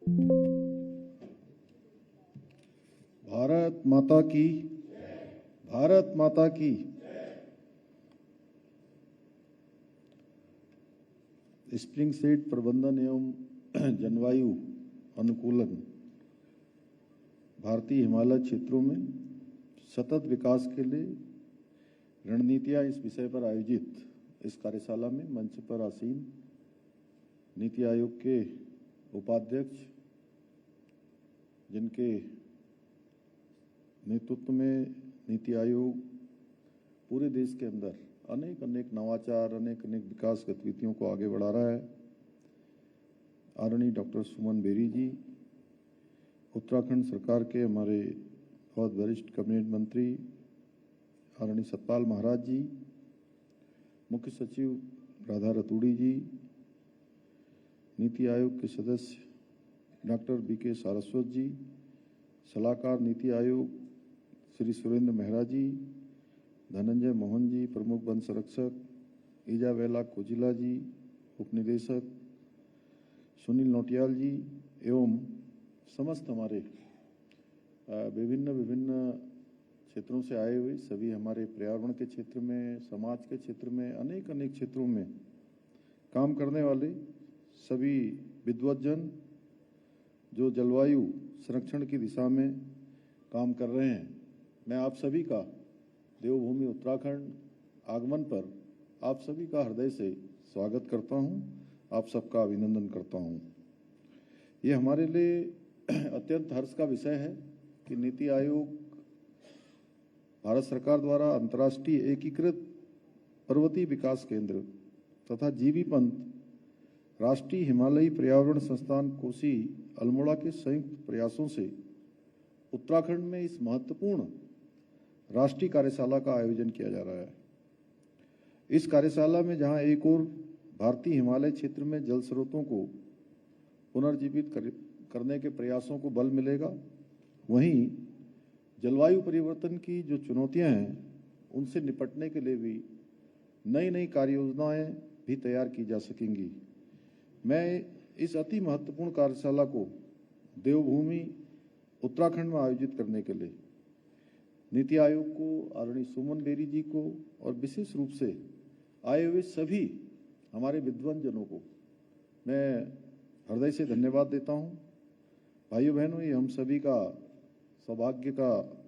भारत माता की, भारत माता की। स्प्रिंग सीड प्रबंधन एवं जलवायु अनुकूलन भारतीय हिमालय क्षेत्रों में सतत विकास के लिए रणनीतियां इस विषय पर आयोजित इस कार्यशाला में मंच पर आसीन नीति आयोग के उपाध्यक्ष, जिनके नेतृत्व में नीति आयोग पूरे देश के अंदर अनेक अनेक नवाचार, अनेक अनेक विकास गतिविधियों को आगे बढ़ा रहा है, आदरणीय डॉक्टर सुमन बेरी जी, उत्तराखंड सरकार के हमारे बहुत वरिष्ठ कैबिनेट मंत्री आदरणीय सतपाल महाराज जी, मुख्य सचिव राधा रतूड़ी जी, नीति आयोग के सदस्य डॉक्टर बीके सारस्वत जी, सलाहकार नीति आयोग श्री सुरेंद्र मेहरा जी, धनंजय मोहन जी, प्रमुख वन संरक्षक, इजाबेला कोजिला जी, उपनिदेशक सुनील नौटियाल जी एवं समस्त हमारे विभिन्न क्षेत्रों से आए हुए सभी हमारे पर्यावरण के क्षेत्र में, समाज के क्षेत्र में, अनेक अनेक क्षेत्रों में काम करने वाले सभी विद्वज्जन जो जलवायु संरक्षण की दिशा में काम कर रहे हैं, मैं आप सभी का देवभूमि उत्तराखंड आगमन पर आप सभी का हृदय से स्वागत करता हूं, आप सबका अभिनंदन करता हूं। ये हमारे लिए अत्यंत हर्ष का विषय है कि नीति आयोग भारत सरकार द्वारा अंतर्राष्ट्रीय एकीकृत पर्वतीय विकास केंद्र तथा जीबी पंत राष्ट्रीय हिमालयी पर्यावरण संस्थान कोसी अल्मोड़ा के संयुक्त प्रयासों से उत्तराखंड में इस महत्वपूर्ण राष्ट्रीय कार्यशाला का आयोजन किया जा रहा है। इस कार्यशाला में जहां एक ओर भारतीय हिमालय क्षेत्र में जल स्रोतों को पुनर्जीवित करने के प्रयासों को बल मिलेगा, वहीं जलवायु परिवर्तन की जो चुनौतियां हैं उनसे निपटने के लिए भी नई नई कार्य योजनाएं भी तैयार की जा सकेंगी। मैं इस अति महत्वपूर्ण कार्यशाला को देवभूमि उत्तराखंड में आयोजित करने के लिए नीति आयोग को, आदरणीय सुमन बेरी जी को और विशेष रूप से आए हुए सभी हमारे विद्वान जनों को मैं हृदय से धन्यवाद देता हूं। भाइयों बहनों, ये हम सभी का सौभाग्य का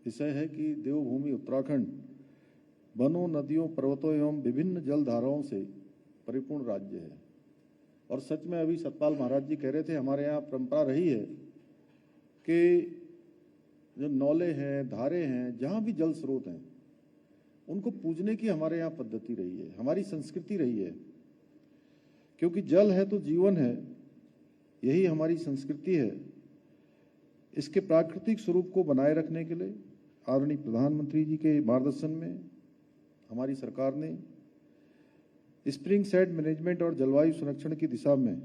विषय है कि देवभूमि उत्तराखंड वनों, नदियों, पर्वतों एवं विभिन्न जल धाराओं से परिपूर्ण राज्य है। और सच में अभी सतपाल महाराज जी कह रहे थे, हमारे यहाँ परंपरा रही है कि जो नौले हैं, धारे हैं, जहाँ भी जल स्रोत हैं उनको पूजने की हमारे यहाँ पद्धति रही है, हमारी संस्कृति रही है। क्योंकि जल है तो जीवन है, यही हमारी संस्कृति है। इसके प्राकृतिक स्वरूप को बनाए रखने के लिए आदरणीय प्रधानमंत्री जी के मार्गदर्शन में हमारी सरकार ने स्प्रिंग सेड मैनेजमेंट और जलवायु संरक्षण की दिशा में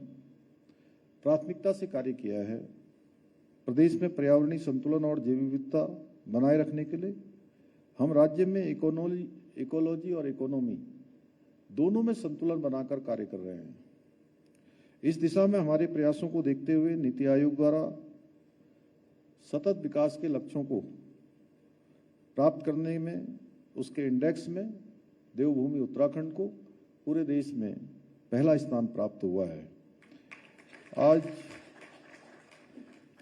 प्राथमिकता से कार्य किया है। प्रदेश में पर्यावरणीय संतुलन और जैव विविधता बनाए रखने के लिए हम राज्य में इकोलॉजी और इकोनॉमी दोनों में संतुलन बनाकर कार्य कर रहे हैं। इस दिशा में हमारे प्रयासों को देखते हुए नीति आयोग द्वारा सतत विकास के लक्ष्यों को प्राप्त करने में, उसके इंडेक्स में देवभूमि उत्तराखंड को पूरे देश में पहला स्थान प्राप्त हुआ है।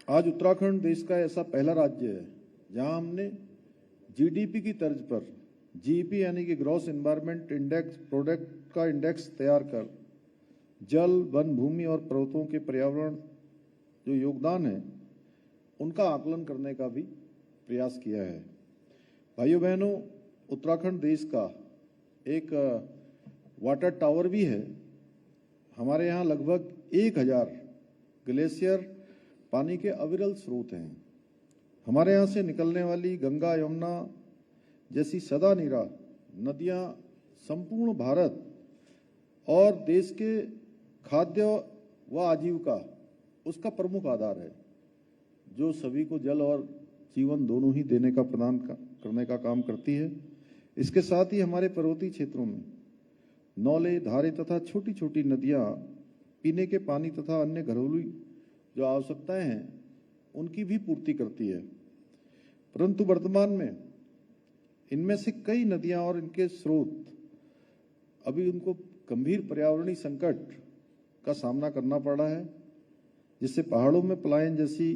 आज उत्तराखंड देश का ऐसा पहला राज्य है जहां हमने जीडीपी की तर्ज पर जीईपी यानी कि ग्रॉस एनवायरनमेंट इंडेक्स प्रोडक्ट का इंडेक्स तैयार कर जल, वन, भूमि और पर्वतों के पर्यावरण जो योगदान है उनका आकलन करने का भी प्रयास किया है। भाइयों बहनों, उत्तराखंड देश का एक वाटर टावर भी है। हमारे यहाँ लगभग 1000 ग्लेशियर पानी के अविरल स्रोत हैं। हमारे यहाँ से निकलने वाली गंगा, यमुना जैसी सदा निरा नदियाँ संपूर्ण भारत और देश के खाद्य व आजीविका उसका प्रमुख आधार है, जो सभी को जल और जीवन दोनों ही देने का प्रदान करने का काम करती है। इसके साथ ही हमारे पर्वतीय क्षेत्रों में नौले, धारे तथा छोटी छोटी नदियां पीने के पानी तथा अन्य घरेलू जो आवश्यकताएं हैं उनकी भी पूर्ति करती है। परंतु वर्तमान में इनमें से कई नदियां और इनके स्रोत अभी उनको गंभीर पर्यावरणीय संकट का सामना करना पड़ रहा है, जिससे पहाड़ों में पलायन जैसी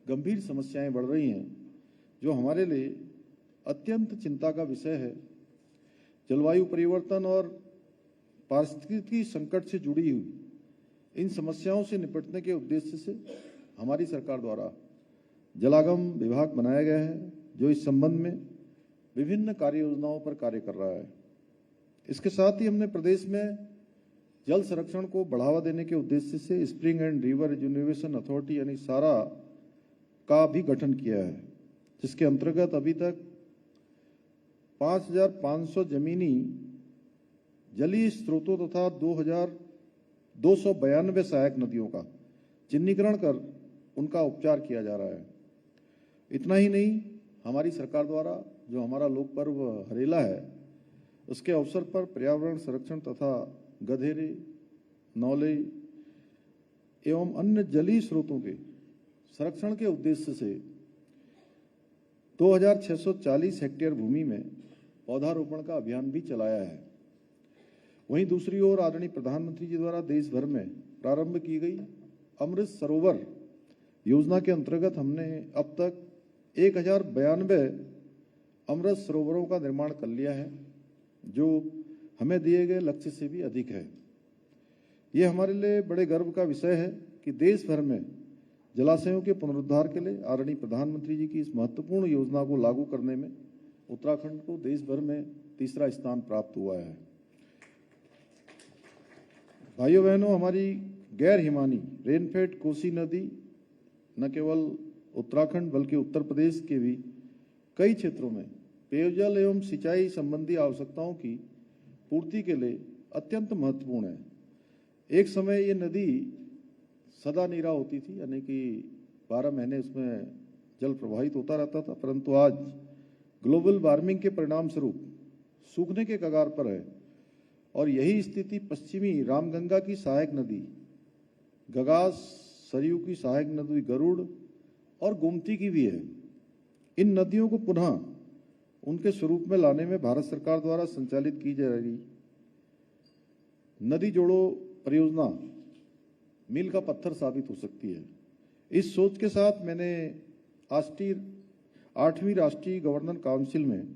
गंभीर समस्याएं बढ़ रही हैं, जो हमारे लिए अत्यंत चिंता का विषय है। जलवायु परिवर्तन और पारिस्थितिकी संकट से जुड़ी हुई इन समस्याओं से निपटने के उद्देश्य से हमारी सरकार द्वारा जलागम विभाग बनाया गया है, जो इस संबंध में विभिन्न कार्य योजनाओं पर कार्य कर रहा है। इसके साथ ही हमने प्रदेश में जल संरक्षण को बढ़ावा देने के उद्देश्य से spring and river rejuvenation authority यानी सारा का भी गठन किया है, जिसके अंतर्गत अभी तक 5,500 जमीनी जलीय स्रोतों तथा 2,292 सहायक नदियों का चिन्हीकरण कर उनका उपचार किया जा रहा है। इतना ही नहीं, हमारी सरकार द्वारा जो हमारा लोक पर्व हरेला है, उसके अवसर पर पर्यावरण संरक्षण तथा गधेरे, नौले एवं अन्य जलीय स्रोतों के संरक्षण के उद्देश्य से 2,640 हेक्टेयर भूमि में पौधारोपण का अभियान भी चलाया है। वहीं दूसरी ओर आदरणीय प्रधानमंत्री जी द्वारा देश भर में प्रारंभ की गई अमृत सरोवर योजना के अंतर्गत हमने अब तक 1,092 अमृत सरोवरों का निर्माण कर लिया है, जो हमें दिए गए लक्ष्य से भी अधिक है। ये हमारे लिए बड़े गर्व का विषय है कि देश भर में जलाशयों के पुनरुद्धार के लिए आदरणीय प्रधानमंत्री जी की इस महत्वपूर्ण योजना को लागू करने में उत्तराखंड को देश भर में तीसरा स्थान प्राप्त हुआ है। भाइयों बहनों, हमारी गैर हिमानी रेनफेड कोसी नदी न केवल उत्तराखंड बल्कि उत्तर प्रदेश के भी कई क्षेत्रों में पेयजल एवं सिंचाई संबंधी आवश्यकताओं की पूर्ति के लिए अत्यंत महत्वपूर्ण है। एक समय ये नदी सदा नीरा होती थी, यानी कि 12 महीने उसमें जल प्रवाहित होता रहता था, परंतु आज ग्लोबल वार्मिंग के परिणाम स्वरूप सूखने के कगार पर है। और यही स्थिति पश्चिमी रामगंगा की सहायक नदी गगास, सरयू की सहायक नदी गरुड़ और गोमती की भी है। इन नदियों को पुनः उनके स्वरूप में लाने में भारत सरकार द्वारा संचालित की जा रही नदी जोड़ो परियोजना मील का पत्थर साबित हो सकती है। इस सोच के साथ मैंने 8वीं राष्ट्रीय गवर्नर काउंसिल में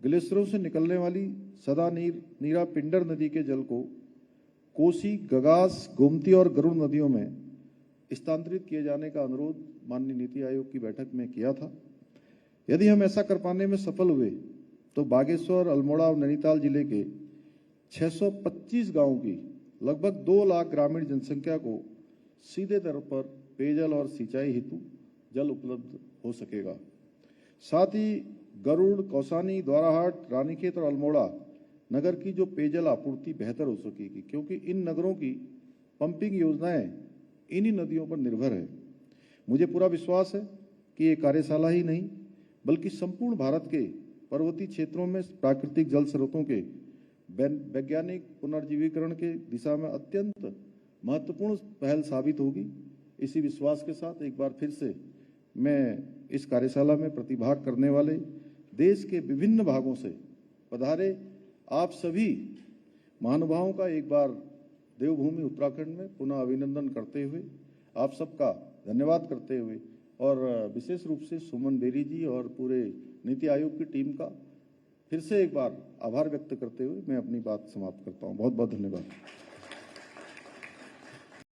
ग्लेशियरों से निकलने वाली सदा नीरा पिंडर नदी के जल को कोसी, गगास, गोमती और गरुड़ नदियों में स्थानांतरित किए जाने का अनुरोध माननीय नीति आयोग की बैठक में किया था। यदि हम ऐसा कर पाने में सफल हुए तो बागेश्वर, अल्मोड़ा और नैनीताल जिले के 625 गांवों की लगभग 2 लाख ग्रामीण जनसंख्या को सीधे तौर पर पेयजल और सिंचाई हेतु जल उपलब्ध हो सकेगा। साथ ही गरुड़, कौसानी, द्वाराहाट, रानीखेत और अल्मोड़ा नगर की जो पेयजल आपूर्ति बेहतर हो सकेगी, क्योंकि इन नगरों की पंपिंग योजनाएं इन्हीं नदियों पर निर्भर है। मुझे पूरा विश्वास है कि ये कार्यशाला ही नहीं बल्कि संपूर्ण भारत के पर्वतीय क्षेत्रों में प्राकृतिक जल स्रोतों के वैज्ञानिक पुनर्जीवीकरण के दिशा में अत्यंत महत्वपूर्ण पहल साबित होगी। इसी विश्वास के साथ एक बार फिर से मैं इस कार्यशाला में प्रतिभाग करने वाले देश के विभिन्न भागों से पधारे आप सभी महानुभावों का एक बार देवभूमि उत्तराखंड में पुनः अभिनंदन करते हुए, आप सबका धन्यवाद करते हुए और विशेष रूप से सुमन बेरी जी और पूरे नीति आयोग की टीम का फिर से एक बार आभार व्यक्त करते हुए मैं अपनी बात समाप्त करता हूं। बहुत बहुत धन्यवाद।